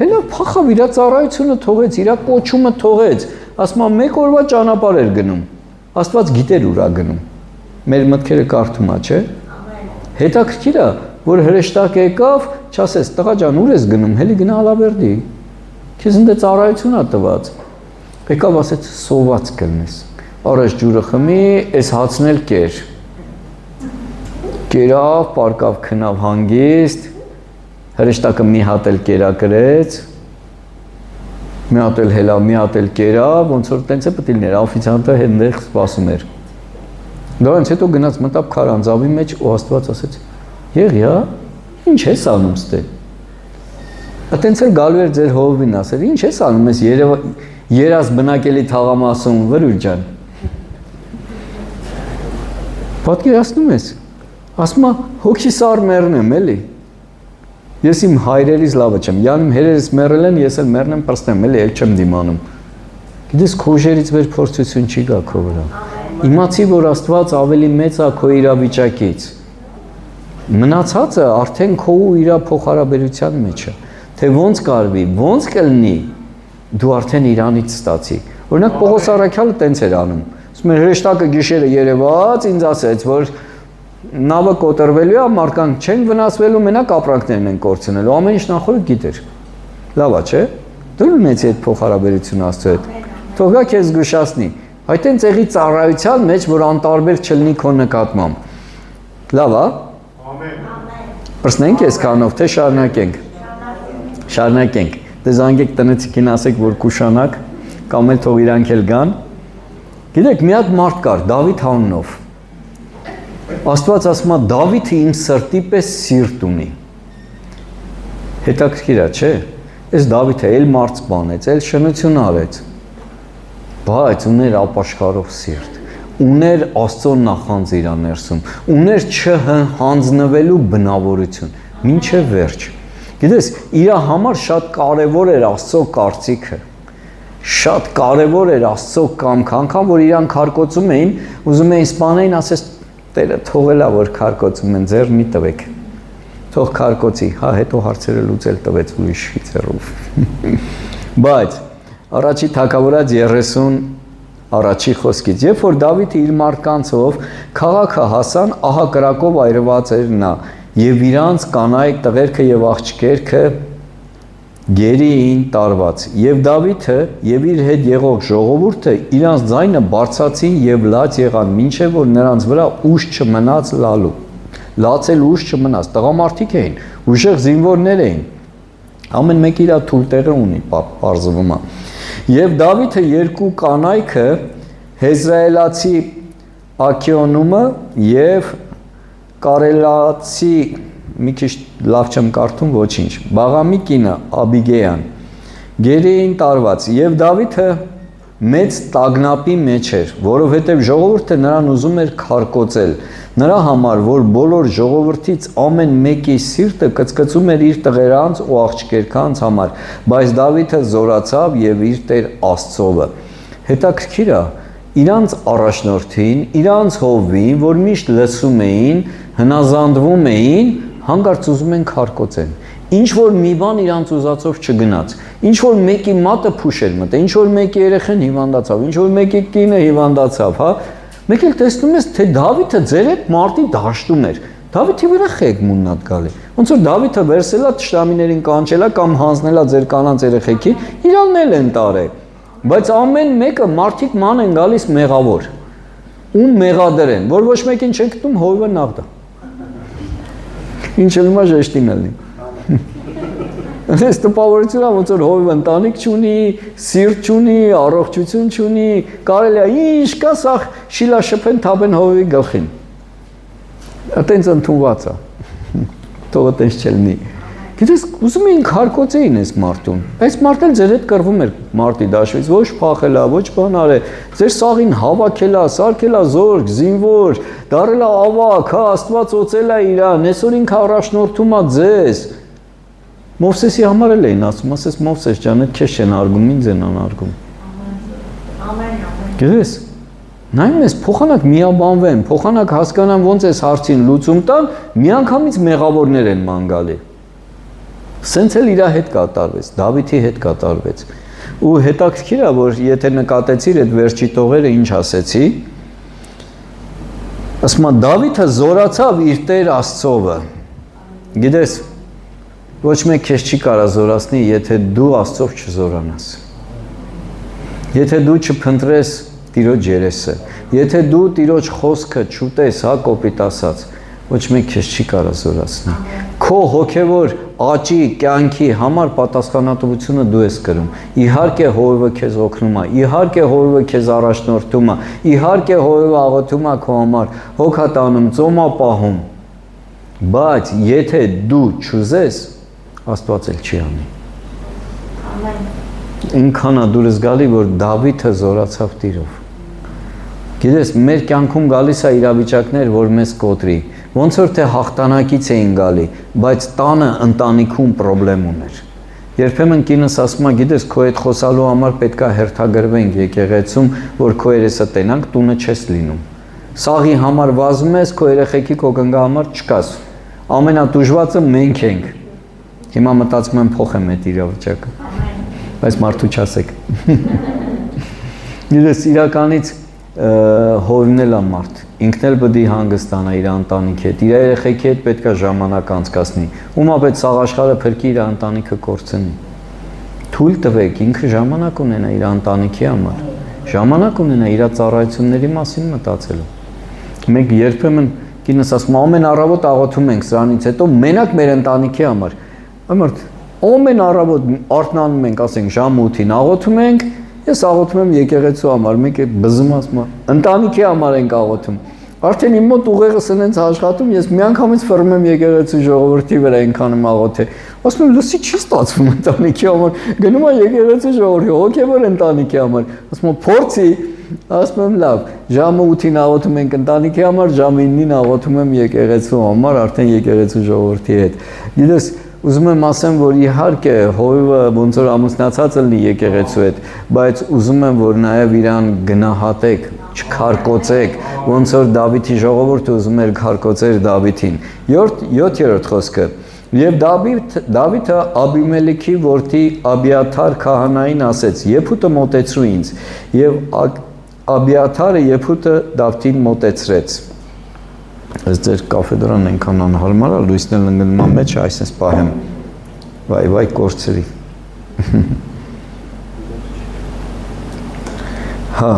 Հելա փախավ, իր ծառայությունը թողեց, իր կոչումը թողեց, ասում է մեկ օրվա ճանապարհ էր գնում։ Աստված գիտեր ուր է գնում։ Մեր մտքերը կարդում է, չէ՞։ Հետաքրքիր է, որ հրեշտակ եկավ, չասես, տղա ջան, ուր ես գնում, հելի գնա Ալավերդի։ Քեզ ընդ ծառայություն է տված։ Եկավ ասեց, սոված կլնես։ Առաջ ջուրը խմի, այս հացն էլ կեր։ Կերավ, պարկավ քնավ հանգիստ, հրեշտակը մի հատ էլ կերակրեց, մի հատ էլ հելա, մի հատ էլ կերավ, ոնց որ տենց է պետք է լիներ, օֆիցիանտը հետներ սպասում էր։ Դրանից հետո գնաց մտավ քարանձավի մեջ ու Աստված ասեց. «Եղիա, ինչ ես անում ստե»։ Այտենց էլ գալու էր ձեր հովին ասել. «Ինչ ես անում ես երազ բնակելի թաղամասում, վրուր ջան»։ Պատկերացնում ես, ասում է հոգիսար մեռնեմ, էլի։ Ես իմ հայրերից լավը չեմ, յան իմ հերերից մեռել են, ես էլ մեռնեմ պրստեմ, էլի էլ չեմ դիմանում։ Գիտես, քո ուժերից վեր փորձություն չի գա քո վրա։ Իմացի, որ Աստված ավելի մեծ է քո իրավիճակից։ Մնացածը արդեն քո ու իր փոխհարաբերության մեջ է։ Թե ոնց կարվի, ոնց կլինի, դու արդեն իրանից ստացի։ Օրինակ Պողոս առաքյալը տենց էր անում։ Ասում էր հրեշտակը գիշերը երևաց, ինձ ասեց, որ նավը կոտրվելու է, մարդկանք չեն վնասվելու, մենակ ապրանքներն են կորցնելու, ամեն ինչ նախորդ գիտեր։ Լավ է, չէ՞։ Դու ունեցի այդ փոխհարաբերությունը Աստծո հետ։ Թող գա քեզ զգուշացնի։ Այդտենց եղի ծառայության մեջ, որ անտարբեր չլինի քո նկատմամբ։ Լավ է։ Ամեն։ Պրծնենք այսքանով, թե շարունակենք։ Շարունակենք։ Դե զանգեք տնեցիկին ասեք, որ կուշանակ, կամ էլ թող իրանք էլ գան։ Գիտեք, մի հատ մարդ կար, Դավիթ անունով։ Աստված ասում է Դավիթը իմ սրտի պես սիրտ ունի։ Հետաքրքիր է, չէ՞։ Այս Դավիթը էլ մարդ սպանեց, էլ շնություն արեց, բայց ուներ ապաշխարող սիրտ, ուներ Աստծո նախանձ իր ներսում, ուներ չհանձնվելու բնավորություն, մինչև վերջ։ Գիտես, իր համար շատ կարևոր էր Աստծո կարծիքը, շատ կարևոր էր Աստծո կամքը, անգամ որ իրան քարկոծում էին, ուզում էին սպանեին, ասես Տերը թողելա որ քարկոծում են, ձեռ մի տվեք, թող քարկոծի, հա հետո հարցերը լուծել տվեց ուրիշի ձեռով։ Բայց առաջի թագավորած 30 առաջի խոսքից, երբ որ Դավիթը իր մարդկանցով քաղաքը հասան, ահա կրակով այրված էր նա, եւ իրանց կանայք, տղերքը եւ աղջիկերքը գերի էին տարված, եւ Դավիթը եւ իր հետ եղող ժողովուրդը իրանց ձայնը բարձրացին եւ լաց եղան, մինչեւ որ նրանց վրա ուժ չմնաց լալու, լացել ուժ չմնաց, տղամարդիկ էին, ուժեղ զինվորներ էին, ամեն մեկը իր թույլ տեղը ունի, պարզվում է։ Եվ Դավիթը երկու կանայքը Հեզրայելացի Աքիոնումը եւ Կարելացի մի քիչ լավ չեմ կարդում ոչինչ Բաղամի կինը Աբիգեյան գերի էին տարված եւ Դավիթը մեծ տագնապի մեջ էր, որովհետեւ ժողովուրդը նրան ուզում էր քարկոծել, նրա համար, որ բոլոր ժողովրդից ամեն մեկի սիրտը կծկծում էր իր տղերանց ու աղջիկերքանց համար, բայց Դավիթը զորացավ եւ իր Տեր Աստծովը։ Հետաքրքիր է, իրանց առաջնորդին, իրանց հովին, որ միշտ լսում էին, հնազանդվում էին, հանկարծ ուզում են քարկոծեն։ Ինչ որ մի բան իրանց ուզածով չգնաց, ինչ որ մեկի մատը փուշել մտը, ինչ որ մեկի երեխան հիվանդացավ, ինչ որ մեկի կինը հիվանդացավ, հա։ Մեկ էլ տեսնում ես, թե Դավիթը ձեր հետ մարտի դաշտում էր։ Դավիթի վրա խեք մուննատ գալի։ Ոնց որ Դավիթը վերսելա տշնամիներին կանչելա կամ հանձնելա ձեր կանանց երեխեքի, իրանն էլ են տարել։ Բայց ամեն մեկը մարդիկ ման են գալիս մեղավոր։ Ում մեղադրեն, որ ոչ մեկին չեն գտնում հովը նաղդա։ Ինչ էլ մա ժեշտին էլի։ Այս տպավորությունը ոնց որ հովը ընտանիք չունի, սիրտ չունի, առողջություն չունի, կարելի է ինչ կա սա շիլաշփեն թափեն հովի գլխին։ Այտենց ընդունված է։ Թողը տես չլինի։ Գիտես, ուզում էին քարկոծեին այս մարդուն։ Այս մարդը ձեր հետ կռվում էր մարտի դաշվից, ոչ փախելա, ոչ բան արել։ Ձեր սաղին հավաքելա, սարքելա զորք, զինվոր, դարելա ավակ, հա Աստված օծելա իրան, այսօր ինքը առաջնորդում է ձեզ։ Մովսեսի համար էլ էին ասում, ասես Մովսես ջան, այդ քեզ չեն արգում, ինձ են անարգում։ Ամեն։ Գիտես, նայում ես փոխանակ միաբանվեն, փոխանակ հասկանան ոնց էս հարցին լուծում տան, միանգամից մեղավորներ են ման գալի։ Սենց էլ իր հետ կատարվեց, Դավիթի հետ կատարվեց։ Ու հետաքրքիր է, որ եթե նկատեցիր այդ վերջի տողերը ինչ ասեցի, ասում է Դավիթը զորացավ իր Տեր Աստծովը։ Գիտես, ոչ մեկ քեզ չի կարա զորացնի, եթե դու Աստծով չզորանաս։ Եթե դու չփնտրես Տիրոջ երեսը, եթե դու Տիրոջ խոսքը չուտես, հա կոպիտ ասած, ոչ մեկ քեզ չի կարա զորացնի։ Քո հոգևոր աճի, կյանքի համար պատասխանատվությունը դու ես կրում։ Իհարկե հովը քեզ օգնում է, իհարկե հովը քեզ առաջնորդում է, իհարկե հովը աղոթում է քո համար, հոգ է տանում, ծոմ է պահում։ Բայց եթե դու չուզես, Աստված էլ չի անի։ Ինքան է դուրս գալի, որ Դավիթը զորացավ Տիրով։ Գիտես, մեր կյանքում գալիս է իրավիճակներ, որ մեզ կոտրի։ Ոնց որ թե հաղթանակից էին գալի, բայց տանը ընտանիքում պրոբլեմ ուներ։ Երբեմն կինս ասում է, գիտես, քո հետ խոսալու համար պետք է հերթագրվենք եկեղեցում, որ քո երեսը տենանք, տունը չես լինում։ Սաղի համար վազում ես, քո երեխեքի քո կնգա համար չկաս։ Ամենատուժվածը մենք ենք։ Հիմա մտածում եմ փոխեմ այդ իրավիճակը։ Բայց մարդու չասեք։ Գիտես, իրականից հովն էլ է մարդ, ինքն էլ պետք է հանգստանա իր ընտանիքի հետ, իր երեխեքի հետ պետք է ժամանակ անցկացնի, ումա պետք սաղ աշխարհը փրկի իր ընտանիքը կորցնի։ Թույլ տվեք, ինքը ժամանակ ունենա իր ընտանիքի համար, ժամանակ ունենա իր ծառայությունների մասին մտածելու։ Մենք երբեմն կինս ասում ամեն առավոտ աղոթում ենք սրանից հետո մենակ մեր ընտանիքի համար։ Ամարդ, ամեն առավոտ արթնանում ենք, ասենք ժամ 8-ին աղոթում ենք, ես աղոթում եմ եկեղեցու համար, մեկը բզում ասում է, ընտանիքի համար ենք աղոթում։ Արդեն իմ մոտ ուղեղս այնց աշխատում, ես միանգամից ֆռում եմ եկեղեցու ժողովրդի վրա այնքան եմ աղոթե։ Ասում եմ, լսի չի ստացվում ընտանիքի համար, գնում եմ եկեղեցու ժողովրդի, հոգևոր ընտանիքի համար։ Ասում եմ, փորձի, ասում եմ, լավ, ժամը 8-ին աղոթում ենք ընտանիքի համար, ժամը 9-ին աղոթում եմ եկեղեցու համար, արդեն եկեղեցու ժողովրդի հետ։ Գիտես, ուզում եմ ասեմ, որ իհարկե հովիվը ոնց որ ամուսնացած լինի եկեղեցու հետ, բայց ուզում եմ, որ նաև իրան գնահատեք, չքարկոծեք, ոնց որ Դավիթի ժողովուրդը ուզում էր քարկոծեր Դավիթին։ 7-րդ խոսքը։ Եվ Դավիթը Աբիմելեքի որդի Աբիաթար քահանային ասեց. «Եփուտը մոտեցրու ինձ», եւ Աբիաթարը Եփուտը Դավթին մոտեցրեց։ Այս ձեր կաֆեդրան այնքան անհարմար է, լույսն էլ ընկնում է մեջ, այսպես պահեմ։ Վայ, կորցրի։ Հա։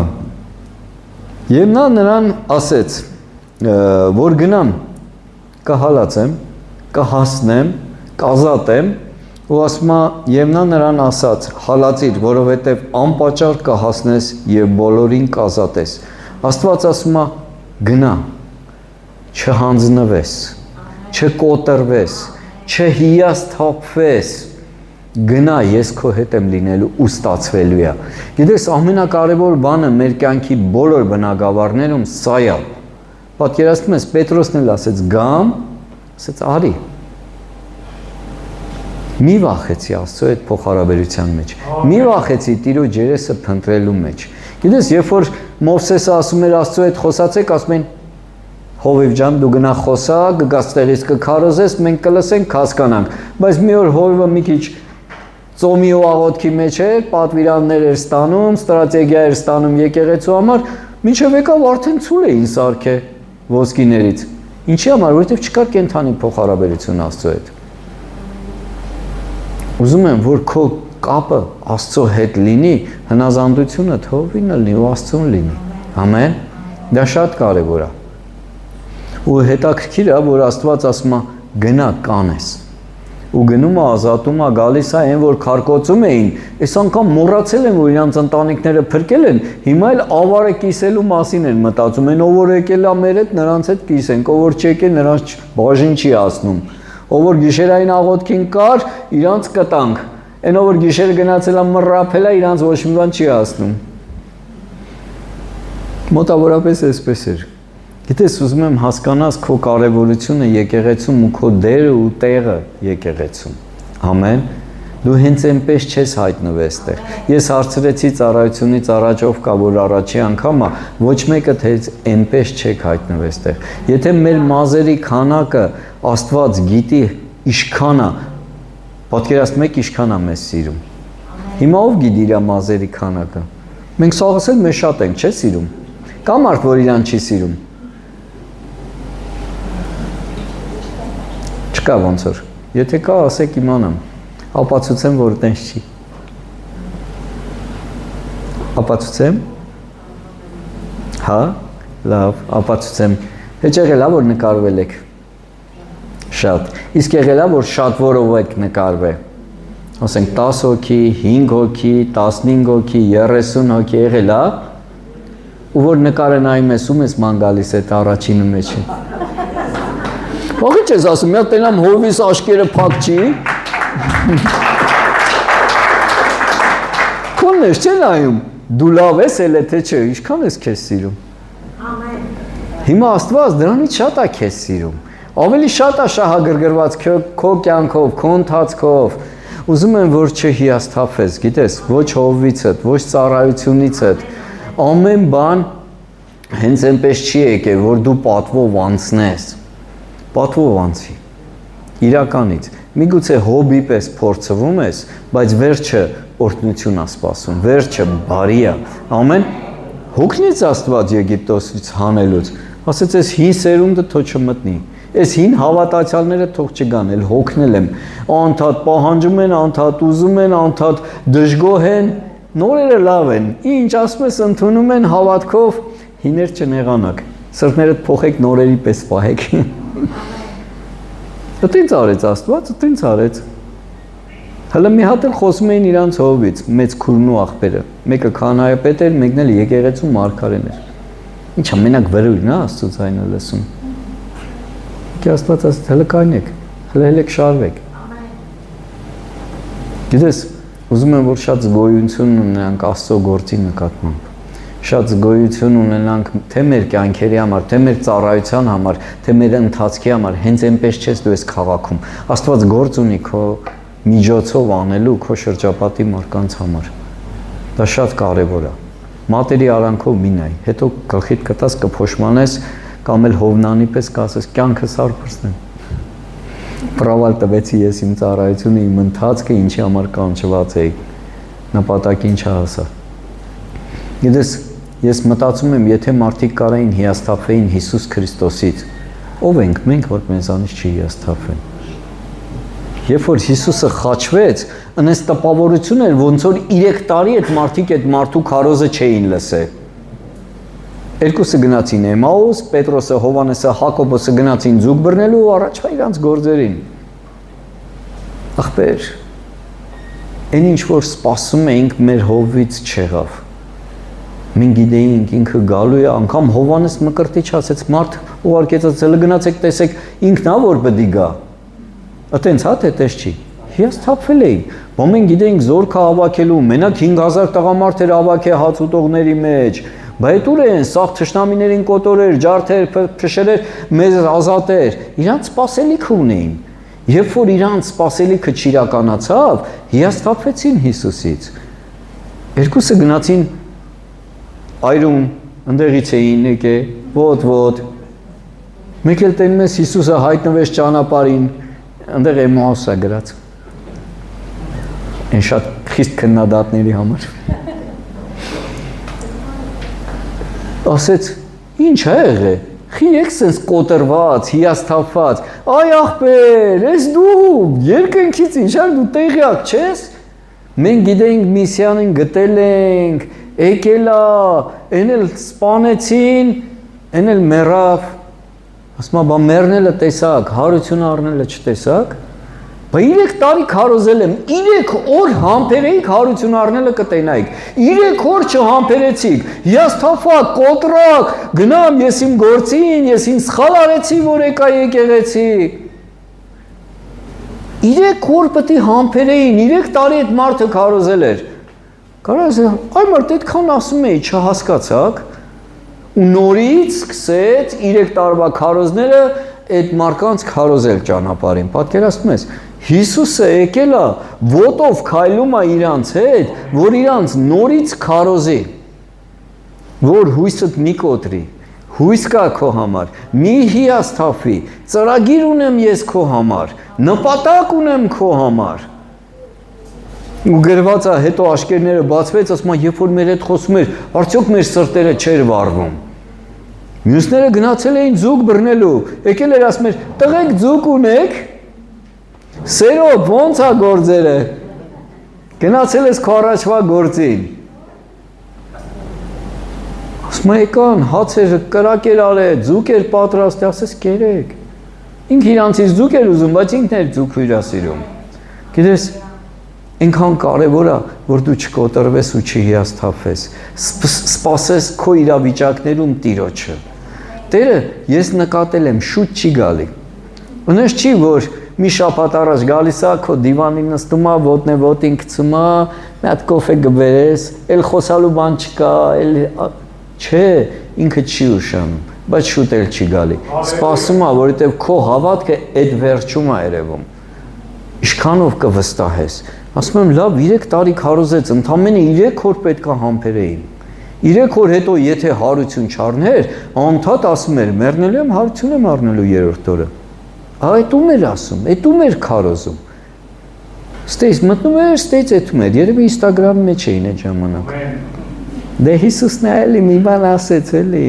Եվ նա նրան ասեց, որ գնամ, կհալածեմ, կհասնեմ, կազատեմ, ու ասում է, եւ նա նրան ասաց, հալածիր, որովհետեւ անպատճառ կհասնես եւ բոլորին կազատես։ Աստված ասում է, գնա, չհանձնվես, չկոտրվես, չհիասթափվես, գնա, ես քո հետ եմ լինելու ու ստացվելու է։ Գիտես, ամենակարևոր բանը մեր կյանքի բոլոր բնագավառներում սա է։ Պատկերացնում ես, Պետրոսն էլ ասեց, գամ, ասեց, արի։ Մի վախեցի Աստծո հետ փոխհարաբերության մեջ։ Մի վախեցի Տիրոջ երեսը փնտրելու մեջ։ Գիտես, երբ որ Մովսեսը ասում էր Աստծո հետ խոսացեք, ասում են Հովիվ ջան, դու գնա խոսա, կգաս տեղից կքարոզես, մենք կլսենք, կհասկանանք։ Բայց մի օր Հովիվը մի քիչ ծոմի ու աղոթքի մեջ էր, պատվիրաններ էր ստանում, ստրատեգիա էր ստանում եկեղեցու համար, մինչև եկավ արդեն ցուլ էին սարքե ոսկիներից։ Ինչի համար, որովհետև չկար կենթանի փոխհարաբերություն Աստծո հետ։ Ուզում եմ, որ քո կապը Աստծո հետ լինի, հնազանդությունը Հովին լինի ու Աստծուն լինի։ Ամեն։ Դա շատ կարևոր է։ Ու հետաքրքիր է, որ Աստված ասում է, գնա կանես։ Ու գնում է, ազատում է, գալիս է այն, որ քարկոծում էին, այս անգամ մոռացել են, որ իրանց ընտանիքները փրկել են, հիմա էլ ավարը կիսելու մասին են մտածում, են ով որ եկել է մեր հետ, նրանց հետ կիսենք, ով որ չեկել, նրանց բաժին չի ասնում, ով որ գիշերային աղոթքին կար, իրանց կտանք, այն ով որ գիշերը գնացել է մռապել է, իրանց ոչ մի բան չի ասնում։ Մոտավորապես այսպես էր։ Գիտես, ուզում եմ հասկանաս քո կարևորությունը եկեղեցում ու քո դերը ու տեղը եկեղեցում։ Ամեն։ Դու հենց այնպես չես հայտնվել այստեղ։ Ես հարցրեցի ծառայությունից առաջով կա, որ առաջի անգամը ոչ մեկը թե այնպես չեք հայտնվել այստեղ։ Եթե մեր մազերի քանակը Աստված գիտի իշքանա, պատկերացնում եք իշքանա մեզ սիրում։ Հիմա ով գիտի իր մազերի քանակը։ Մենք սաղս էլ մեզ շատ ենք, չէ՞ սիրում։ Կա մարդ, որ իրան չի սիրում։ Չկա ոնց որ, եթե կա, ասեք իմանամ, ապացուցեմ, որ տենց չի։ Ապացուցեմ։ Հա, լավ, ապացուցեմ։ Հեչ եղել է, որ նկարվել եք։ Շատ։ Իսկ եղել է, որ շատ որով եք նկարվել։ Ասենք 10 հոգի, 5 հոգի, 15 հոգի, 30 հոգի եղել է, ու որ նկարը նայում ես, ում ես ման գալիս այդ առաջինը մեջ է։ Ողի չես ասում, մի հատ տենամ հովիս աշկերը փակ չի։ Քոնն ես չէ նայում, դու լավ ես էլ է թե չէ, ինչքան ես քեզ սիրում։ Ամեն։ Հիմա Աստված դրանից շատ է քեզ սիրում։ Ավելի շատ է շահագրգռված քո կյանքով, քո ընթացքով։ Ուզում եմ, որ չհիասթափվես, գիտես, ոչ հովվիցդ, ոչ ծառայությունիցդ։ Ամեն բան հենց այնպես չի եկել, որ դու պատվով անցնես։ Պատվով անցի, իրականից, միգուցե հոբի պես փորձվում ես, բայց վերջը օրհնություն է սպասում, վերջը բարի է, ամեն հոգնեց Աստված Եգիպտոսից հանելուց, ասեց ես հին սերունդը թող չմտնի, ես հին հավատացյալները թող չգան, էլ հոգնել եմ, անդադ պահանջում են, անդադ ուզում են, անդադ դժգոհ են, նորերը լավ են, ինչ ասում ես ընդունում են հավատքով, հիներ չնեղանաք, սրտներդ փոխեք նորերի պես պահեք։ Ըտինց արեց Աստված, ըտինց արեց։ Հələ մի հատ էլ խոսում էին իրանց հովից, մեծ քուրն ու աղբերը։ Մեկը քահանայապետ էր, մեկն էլ եկեղեցու մարգարեն էր։ Ինչա մենակ վրույրն է Աստծո ձայնը լսում։ Եկե Աստված ասեց հələ կայնեք, հələ ելեք շարվեք։ Գիտես, ուզում եմ որ շատ զգոյություն ունենանք Աստծո գործի նկատմամբ։ Շատ զգոյություն ունենանք թե մեր կյանքերի համար, թե մեր ծառայության համար, թե մեր ընթացքի համար, հենց այնպես չես դու ես քաղաքում։ Աստված գործ ունի քո միջոցով անելու քո շրջապատի մարդկանց համար։ Դա շատ կարևոր է։ Մատերի արանքով մի նայ, հետո գլխիդ կտաս կփոշմանես կամ էլ Հովնանի պես կասես կյանքս արփրստեմ։ Պրավալ տվեցի ես իմ ծառայությունը, իմ ընթացքը, ինչի համար կանչված էի, նպատակին չհասա։ Գիտես, ես մտածում եմ, եթե մարդիկ կարային հիասթափվեին Հիսուս Քրիստոսից, ով ենք մենք, որ մեզանից չի հիասթափվեն։ Երբ որ Հիսուսը խաչվեց, այնպես տպավորություն էր, ոնց որ 3 տարի այդ մարդիկ այդ մարդու քարոզը չէին լսել։ Երկուսը գնացին Էմաուս, Պետրոսը, Հովանեսը, Հակոբոսը գնացին ձուկ բռնելու առաջվա իրանց գործերին։ Ախպեր, այն ինչ որ սպասում էինք մեր Հովից չեղավ։ Մենք գիտեինք ինքը գալու է, անգամ Հովանես Մկրտիչ ասեց մարդ ուղարկեց ասել գնացեք տեսեք ինքն է որ պետք է գա։ Այտենց հա թե տես չի։ Հիասթափվել էին։ Բա մենք գիտեինք զորքը հավաքելու, մենակ 5000 տղամարդ էր հավաքե հաց ուտողների մեջ։ Բայց ուր են սաղ թշնամիներին կոտորեր, ջարդեր, փշերեր, մեզ ազատեր։ Իրանց սպասելիքը ունեին։ Երբ որ իրանց սպասելիքը չիրականացավ, հիասթափվեցին Հիսուսից։ Երկուսը գնացին այրում, ընդեղից էին եկե, ոտ։ Մեկ էլ տենում ես Հիսուսը հայտնվեց ճանապարհին, ընդեղ Էմաուս է գրած։ Այն շատ խիստ քննադատների համար։ Ասեց, ինչ է եղել։ Խի եք սենց կոտրված, հիասթափված։ Այ ախպեր, ես դու երկնքից ինչար դու տեղյակ չես։ Մենք գիտենք միսիանին գտել ենք, եկել է, այն էլ սպանեցին, այն էլ մեռավ։ Ասում բա մեռնելը տեսակ, հարություն առնելը չտեսակ։ Բա 3 տարի քարոզել եմ, 3 օր համբերեիք հարություն առնելը կտենայիք, 3 օր չհամբերեցիք, հիասթափակ, կոտրակ, գնամ ես իմ գործին, ես ինձ սխալ արեցի, որ եկա եկեղեցի։ 3 օր պետք է համբերեին, 3 տարի այդ մարդը քարոզել էր։ Կարա ասել, այ մարդ այդքան ասում էի, չհասկացաք, ու նորից սկսեց 3 տարվա քարոզները այդ մարկանց քարոզել ճանապարհին։ Պատկերացնում ես, Հիսուսը եկել է, ոտով քայլում է իրանց հետ, որ իրանց նորից քարոզի, որ հույսդ մի կոտրի, հույս կա քո համար, մի հիասթափվի, ծրագիր ունեմ ես քո համար, նպատակ ունեմ քո համար։ Ու գրված է, հետո աշկերտները բացվեց, ասում է, երբ որ մեր հետ խոսում էր, արդյոք մեր սրտերը չէր վառվում։ Մյուսները գնացել էին ձուկ բռնելու, եկել էր ասում էր, տղեկ ձուկ ունեք, սերով ոնց է գործերը, գնացել ես քո առաջվա գործին։ Ասում է եկան, հացեր կրակ էր արել, ձուկ էր պատրաստ, ասես կերեք։ Ինք իրանցից ձուկ էր ուզում, բայց ինքն էր ձուկ հյուրասիրում։ Գիտես, այնքան կարևոր է, որ դու չկոտրվես ու չհիասթափվես, սպասես քո իրավիճակներում Տիրոջը։ Տերը ես նկատել եմ շուտ չի գալի։ Ունես չի, որ մի շաբաթ առաջ գալիս է, քո դիվանին նստում է, ոտն է ոտին գցում է, մի հատ կոֆե գբերես, էլ խոսալու բան չկա, էլ չէ, ինքը չի ուշանում, բայց շուտ էլ չի գալի։ Սպասում է, որովհետև քո հավատքը այդ վերջում է երևում։ Ինչքանով կվստահես։ Ասում եմ, լավ, 3 տարի քարոզեց, ընդամենը 3 օր պետք է համբերեին։ 3 օր հետո եթե հարություն չառներ, անդադ ասում էր, մեռնելու եմ, հարություն եմ առնելու 3-րդ օրը։ Այդ ում էր ասում, այդ ում էր քարոզում։ Ստեյս մտնում էր, ստեյս էթում էր, երևի Instagram-ի մեջ էին այդ ժամանակ։ Դե Հիսուսն է էլի մի բան ասեց էլի։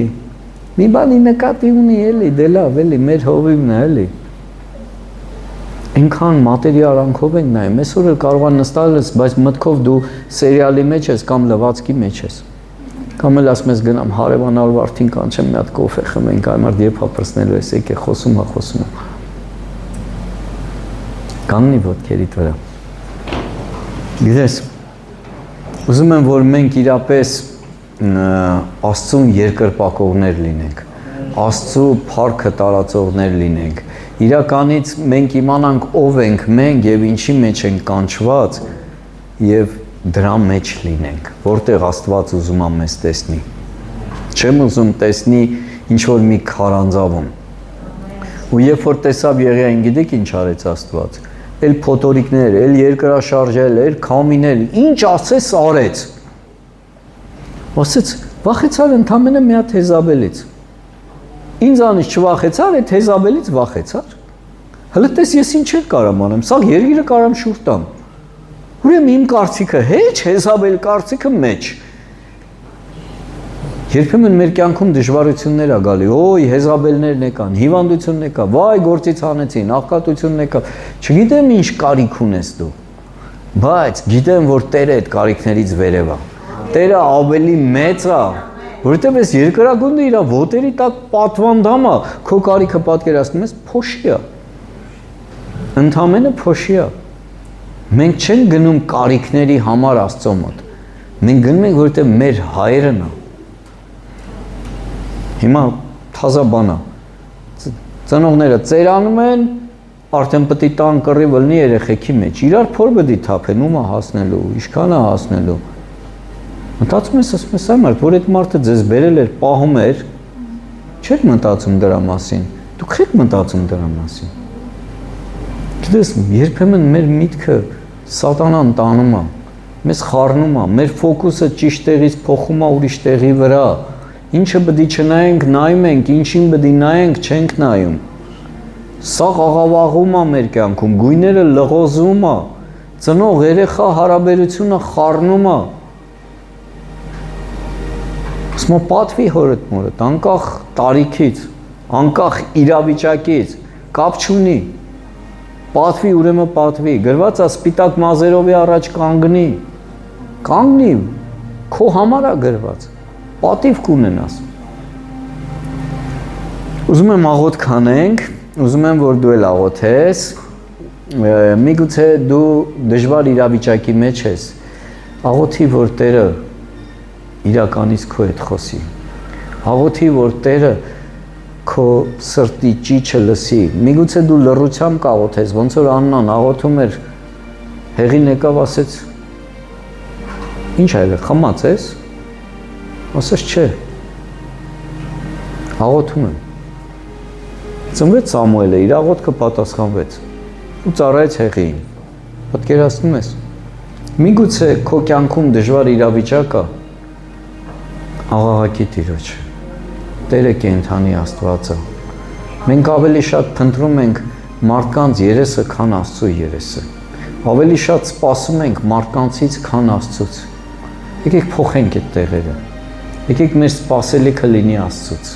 Մի բանի նկատի ունի էլի, դե լավ էլի, մեր հովիվն է էլի։ Այնքան մատերի արանքով են նայում, այսօր էլ կարող է նստալ ես, բայց մտքով դու սերիալի մեջ ես կամ լվացքի մեջ ես։ Կամ էլ ասում ես գնամ հարևանալ վարդին կանչեմ մի հատ կոֆե խմենք, այմարդ երբ հապրսնելու ես, եկե խոսում է։ Կանգնի ոտքերիդ վրա։ Գիտես, ուզում եմ, որ մենք իրապես Աստծուն երկրպագողներ լինենք, Աստծու փառքը տարածողներ լինենք, իրականից մենք իմանանք ով ենք մենք եւ ինչի մեջ ենք կանչված եւ դրա մեջ լինենք, որտեղ Աստված ուզում է մեզ տեսնի։ Չեմ ուզում տեսնի ինչ որ մի քարանձավում։ Ու երբ որ տեսավ Եղիային, գիտեք ինչ արեց Աստված։ Էլ փոթորիկներ, էլ երկրաշարժել, էլ քամիներ, ինչ ասես արեց։ Ասեց, վախեցար ընդամենը մի հատ Հեզաբելից։ Ինձանից չվախեցար, այդ Հեզաբելից վախեցար։ Հələ տես ես ինչ էլ կարամ անեմ, սա երկիրը կարամ շուռ տամ։ Ուրեմն իմ կարծիքը հեչ, Հեզաբել կարծիքը մեջ։ Երբեմն մեր կյանքում դժվարություններ ա գալի, օй Հեզաբելներն եկան, հիվանդությունն եկա, վայ գործից հանեցին, աղքատությունն եկա, չգիտեմ ինչ կարիք ունես դու, բայց գիտեմ, որ Տերը այդ կարիքներից վերև է, Տերը ավելի մեծ է, որովհետև այս երկրագունդը իր ոտերի տակ պատվանդամ է, քո կարիքը պատկերացնում ես փոշի է, ընդամենը փոշի է, մենք չենք գնում կարիքների համար Աստծո մոտ, մենք գնում ենք, որովհետև մեր հայրն է։ Հիմա թազա բան է, ծնողները ծերանում են, արդեն պետք է տան կռիվ լինի երեխեքի մեջ, իրար փոր պետք է թափեն, ում է հասնելու, ինչքան է հասնելու։ Մտածում ես, ասում ես, այ մարդ, որ այդ մարդը ձեզ բերել էր, պահում էր, չեք մտածում դրա մասին, դուք եք մտածում դրա մասին։ Գիտես, երբեմն մեր միտքը սատանան տանում է, մեզ խառնում է, մեր ֆոկուսը ճիշտ տեղից փոխում է ուրիշ տեղի վրա։ Ինչը պետք է չնայենք, նայում ենք, ինչին պետք է նայենք, չենք նայում։ Սա աղավաղում է մեր կյանքում, գույները լղոզում է, ծնող երեխա հարաբերությունը խառնում է։ Ասում է պատվի հորդ մորդ, անկախ տարիքից, անկախ իրավիճակից, կապ չունի։ Պատվի ուրեմն պատվի, գրված է սպիտակ մազերովի առաջ կանգնի։ Կանգնի, քո համար է գրված։ Պատիվ կունենաս։ Ուզում եմ աղոթք անենք, ուզում եմ, որ դու էլ աղոթես, միգուցե դու դժվար իրավիճակի մեջ ես, աղոթի, որ Տերը իրականից քո հետ խոսի, աղոթի, որ Տերը քո սրտի ճիչը լսի, միգուցե դու լռությամբ կաղոթես, ոնց որ Աննան աղոթում էր, հեղին եկավ, ասեց, ինչ է եղել, խմած ես? Ասես չէ, աղոթում եմ, ծնվեց Սամուելը, իր աղոթքը պատասխանվեց, ու ծառայեց հեղիին, պատկերացնում ես, միգուցե քո կյանքում դժվար իրավիճակ է, աղաղակի Տիրոջ, Տերը կենդանի Աստվածը, մենք ավելի շատ փնտրում ենք մարդկանց երեսը, քան Աստծո երեսը, ավելի շատ սպասում ենք մարդկանցից, քան Աստծուց, եկեք փոխենք այդ տեղերը, եկեք մեր սպասելիքը լինի Աստծուց,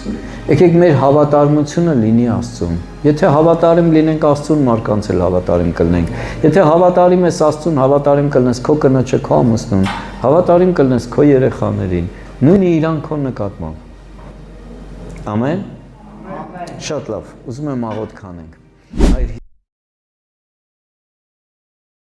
եկեք մեր հավատարմությունը լինի Աստծուն, եթե հավատարիմ լինենք Աստծուն, մարդկանց էլ հավատարիմ կլինենք, եթե հավատարիմ ես Աստծուն, հավատարիմ կլինես քո կնոջը, քո ամուսնուն, հավատարիմ կլինես քո երեխաներին, նույնը իրան քո նկատմամբ։ Ամեն։ Շատ լավ, ուզում եմ աղոթք անենք։